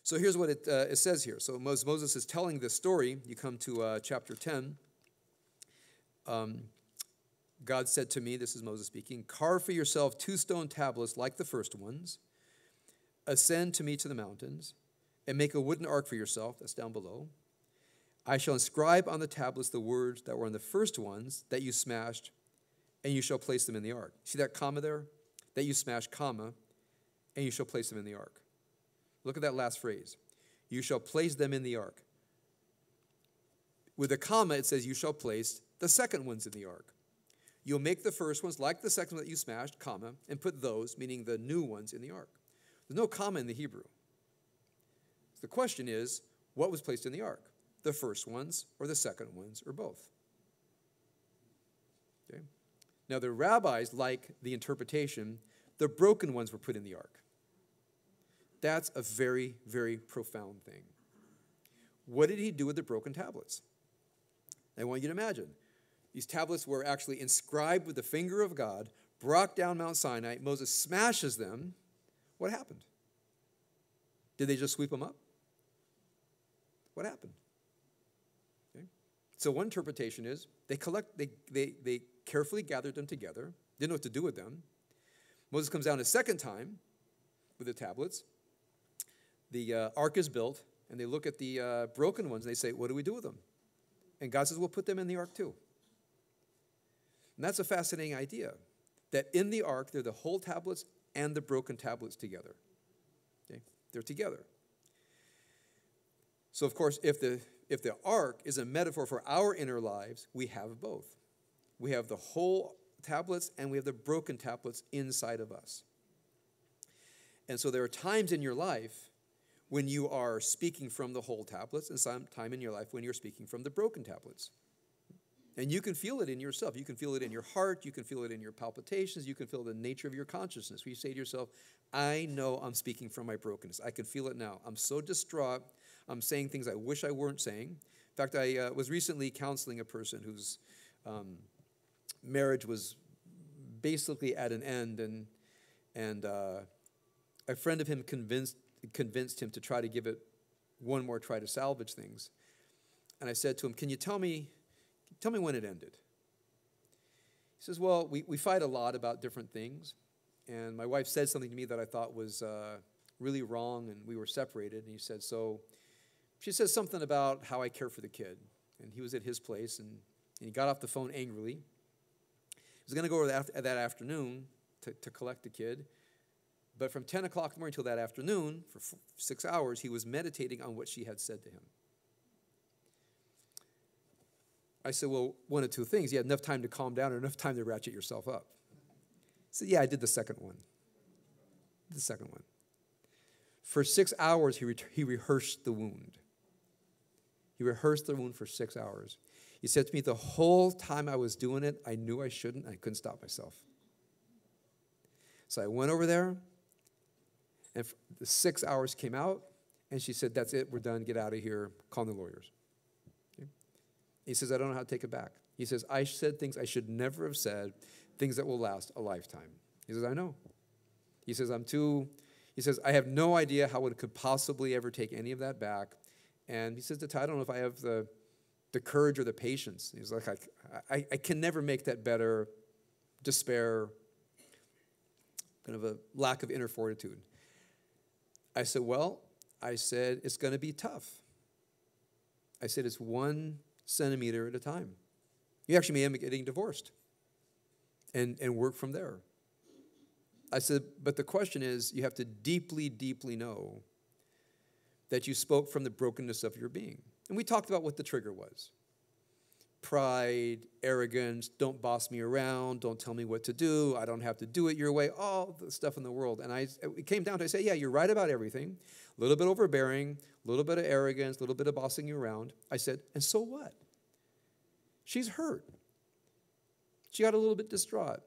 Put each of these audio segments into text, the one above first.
So here's what it says here. So Moses is telling this story. You come to chapter 10. God said to me, this is Moses speaking, carve for yourself 2 stone tablets like the first ones. Ascend to me to the mountains and make a wooden ark for yourself. That's down below. I shall inscribe on the tablets the words that were on the first ones that you smashed, and you shall place them in the ark. See that comma there? That you smashed, comma, and you shall place them in the ark. Look at that last phrase. You shall place them in the ark. With a comma, it says you shall place the second ones in the ark. You'll make the first ones like the second one that you smashed, comma, and put those, meaning the new ones, in the ark. There's no comma in the Hebrew. The question is, what was placed in the ark? The first ones or the second ones or both? Okay. Now the rabbis like the interpretation, the broken ones were put in the ark. That's a very, very profound thing. What did he do with the broken tablets? I want you to imagine. These tablets were actually inscribed with the finger of God, brought down Mount Sinai. Moses smashes them. What happened? Did they just sweep them up? What happened? Okay. So one interpretation is they carefully gathered them together, didn't know what to do with them. Moses comes down a second time with the tablets. The ark is built, and they look at the broken ones, and they say, what do we do with them? And God says, we'll put them in the ark too. And that's a fascinating idea, that in the ark, they're the whole tablets and the broken tablets together. Okay? They're together. So, of course, if the ark is a metaphor for our inner lives, we have both. We have the whole tablets and we have the broken tablets inside of us. And so there are times in your life when you are speaking from the whole tablets, and some time in your life when you're speaking from the broken tablets. And you can feel it in yourself. You can feel it in your heart. You can feel it in your palpitations. You can feel the nature of your consciousness. Where you say to yourself, I know I'm speaking from my brokenness. I can feel it now. I'm so distraught. I'm saying things I wish I weren't saying. In fact, I was recently counseling a person whose marriage was basically at an end, and a friend of him convinced him to try to give it one more try to salvage things. And I said to him, can you tell me when it ended? He says, well, we fight a lot about different things, and my wife said something to me that I thought was really wrong, and we were separated. And he said, so she says something about how I care for the kid. And he was at his place, and he got off the phone angrily. He was going to go over that afternoon to collect the kid. But from 10 o'clock in the morning until that afternoon, for 6 hours, he was meditating on what she had said to him. I said, well, one of two things. You had enough time to calm down or enough time to ratchet yourself up. He said, yeah, I did the second one. The second one. For 6 hours, he rehearsed the wound. He rehearsed the wound for 6 hours. He said to me, the whole time I was doing it, I knew I shouldn't. I couldn't stop myself. So I went over there, and the 6 hours came out, and she said, that's it, we're done, get out of here, call the lawyers. Okay? He says, I don't know how to take it back. He says, I said things I should never have said, things that will last a lifetime. He says, I know. He says, I have no idea how it could possibly ever take any of that back. And he says, I don't know if I have the courage or the patience. He's like, I can never make that better. Despair, kind of a lack of inner fortitude. I said, it's going to be tough. I said, it's 1 centimeter at a time. You actually may end up getting divorced and work from there. I said, but the question is, you have to deeply, deeply know that you spoke from the brokenness of your being. And we talked about what the trigger was. Pride, arrogance, don't boss me around, don't tell me what to do, I don't have to do it your way, all the stuff in the world. And it came down to, I say, yeah, you're right about everything. A little bit overbearing, a little bit of arrogance, a little bit of bossing you around. I said, and so what? She's hurt. She got a little bit distraught.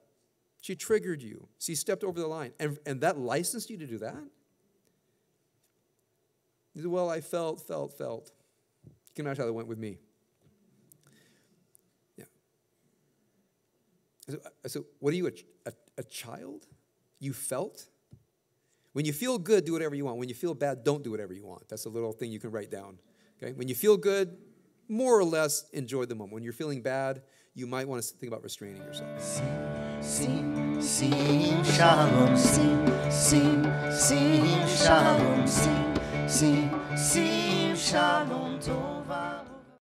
She triggered you. She stepped over the line. And that licensed you to do that? He said, well, I felt. You can imagine how that went with me. Yeah. I said, what are you, a child? You felt? When you feel good, do whatever you want. When you feel bad, don't do whatever you want. That's a little thing you can write down. Okay? When you feel good, more or less enjoy the moment. When you're feeling bad, you might want to think about restraining yourself. Sing, sing, shalom, sing, sing, sing, shalom, sing, sing, sing, shalom, tova.